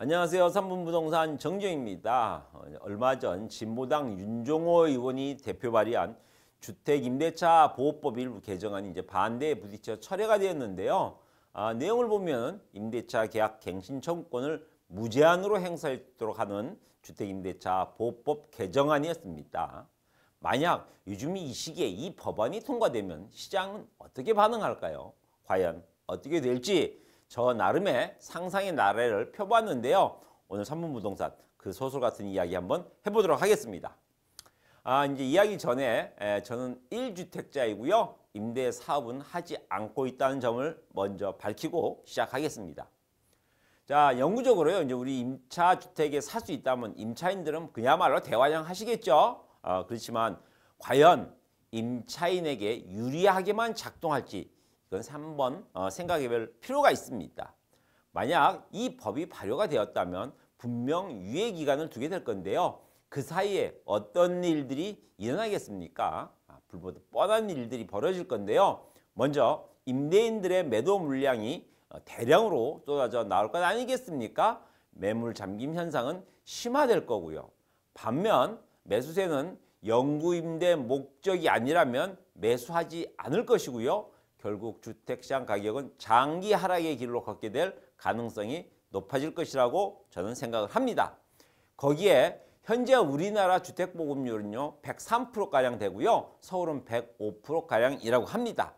안녕하세요. 삼분부동산 정정입니다. 얼마 전 진보당 윤종호 의원이 대표 발의한 주택임대차 보호법 일부 개정안이 이제 반대에 부딪혀 철회가 되었는데요. 내용을 보면 임대차 계약 갱신 청구권을 무제한으로 행사할 수 있도록 하는 주택임대차 보호법 개정안이었습니다. 만약 요즘 이 시기에 이 법안이 통과되면 시장은 어떻게 반응할까요? 과연 어떻게 될지 저 나름의 상상의 나래를 펴봤는데요. 오늘 삼분부동산 그 소설 같은 이야기 한번 해보도록 하겠습니다. 이제 이야기 전에 저는 1주택자이고요. 임대 사업은 하지 않고 있다는 점을 먼저 밝히고 시작하겠습니다. 자, 영구적으로요. 이제 우리 임차 주택에 살 수 있다면 임차인들은 그야말로 대환영하시겠죠. 그렇지만 과연 임차인에게 유리하게만 작동할지 이건 한번 생각해볼 필요가 있습니다. 만약 이 법이 발효가 되었다면 분명 유예 기간을 두게 될 건데요. 그 사이에 어떤 일들이 일어나겠습니까? 불보듯 뻔한 일들이 벌어질 건데요. 먼저 임대인들의 매도 물량이 대량으로 쏟아져 나올 것 아니겠습니까? 매물 잠김 현상은 심화될 거고요. 반면 매수세는 영구임대 목적이 아니라면 매수하지 않을 것이고요. 결국 주택시장 가격은 장기 하락의 길로 걷게 될 가능성이 높아질 것이라고 저는 생각을 합니다. 거기에 현재 우리나라 주택보급률은요 103%가량 되고요. 서울은 105%가량이라고 합니다.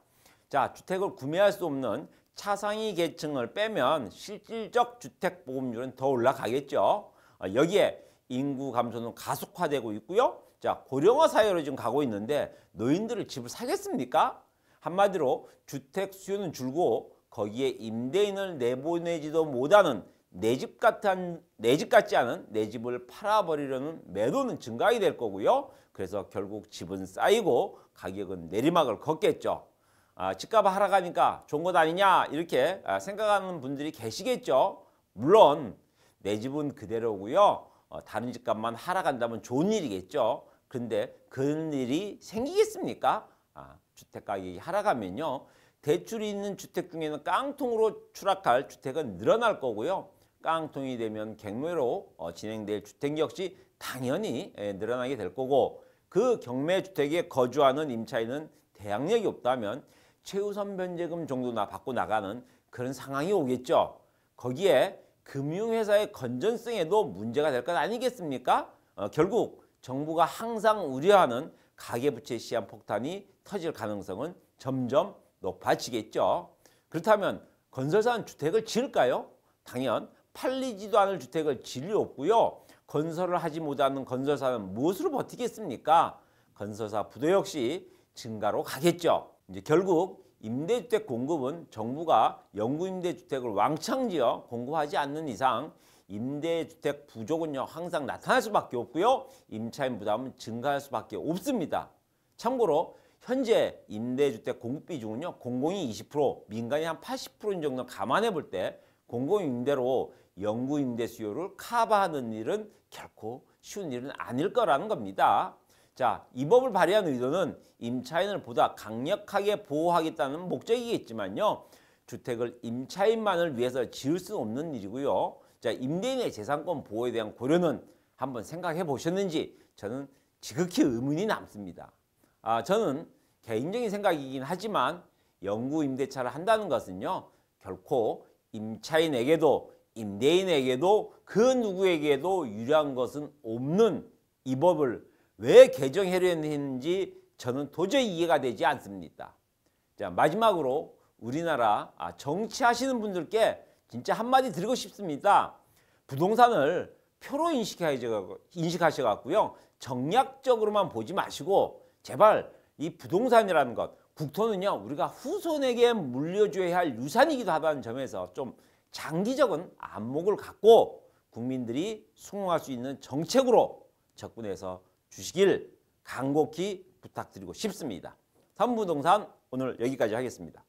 자, 주택을 구매할 수 없는 차상위 계층을 빼면 실질적 주택보급률은 더 올라가겠죠. 여기에 인구 감소는 가속화되고 있고요. 자, 고령화 사회로 지금 가고 있는데 노인들을 집을 사겠습니까? 한마디로 주택 수요는 줄고 거기에 임대인을 내보내지도 못하는 내 집 같지 않은 내 집을 팔아버리려는 매도는 증가하게 될 거고요. 그래서 결국 집은 쌓이고 가격은 내리막을 걷겠죠. 집값 하락하니까 좋은 것 아니냐 이렇게 생각하는 분들이 계시겠죠. 물론 내 집은 그대로고요. 다른 집값만 하락한다면 좋은 일이겠죠. 그런데 그런 일이 생기겠습니까? 주택 가격이 하락하면요. 대출이 있는 주택 중에는 깡통으로 추락할 주택은 늘어날 거고요. 깡통이 되면 경매로 진행될 주택 역시 당연히 늘어나게 될 거고 그 경매 주택에 거주하는 임차인은 대항력이 없다면 최우선 변제금 정도나 받고 나가는 그런 상황이 오겠죠. 거기에 금융회사의 건전성에도 문제가 될 것 아니겠습니까? 결국 정부가 항상 우려하는 가계부채 시한 폭탄이 터질 가능성은 점점 높아지겠죠. 그렇다면 건설사는 주택을 지을까요? 당연 팔리지도 않을 주택을 지을 리 없고요. 건설을 하지 못하는 건설사는 무엇으로 버티겠습니까? 건설사 부도 역시 증가로 가겠죠. 이제 결국 임대주택 공급은 정부가 영구임대주택을 왕창 지어 공급하지 않는 이상 임대주택 부족은요 항상 나타날 수밖에 없고요. 임차인 부담은 증가할 수밖에 없습니다. 참고로 현재 임대주택 공급 비중은요 공공이 20%, 민간이 한 80%인 정도 감안해 볼 때 공공임대로 영구임대 수요를 커버하는 일은 결코 쉬운 일은 아닐 거라는 겁니다. 자, 이 법을 발의한 의도는 임차인을 보다 강력하게 보호하겠다는 목적이겠지만요. 주택을 임차인만을 위해서 지을 수 없는 일이고요. 자, 임대인의 재산권 보호에 대한 고려는 한번 생각해 보셨는지 저는 지극히 의문이 남습니다. 저는 개인적인 생각이긴 하지만 영구임대차를 한다는 것은요. 결코 임차인에게도 임대인에게도 그 누구에게도 유리한 것은 없는 이 법을 왜 개정하려는 했는지 저는 도저히 이해가 되지 않습니다. 자, 마지막으로 우리나라 정치하시는 분들께 진짜 한마디 드리고 싶습니다. 부동산을 표로 인식하셔갖고요. 정략적으로만 보지 마시고 제발 이 부동산이라는 것, 국토는요. 우리가 후손에게 물려줘야 할 유산이기도 하다는 점에서 좀 장기적인 안목을 갖고 국민들이 수긍할 수 있는 정책으로 접근해서 주시길 간곡히 부탁드리고 싶습니다. 삼분부동산 오늘 여기까지 하겠습니다.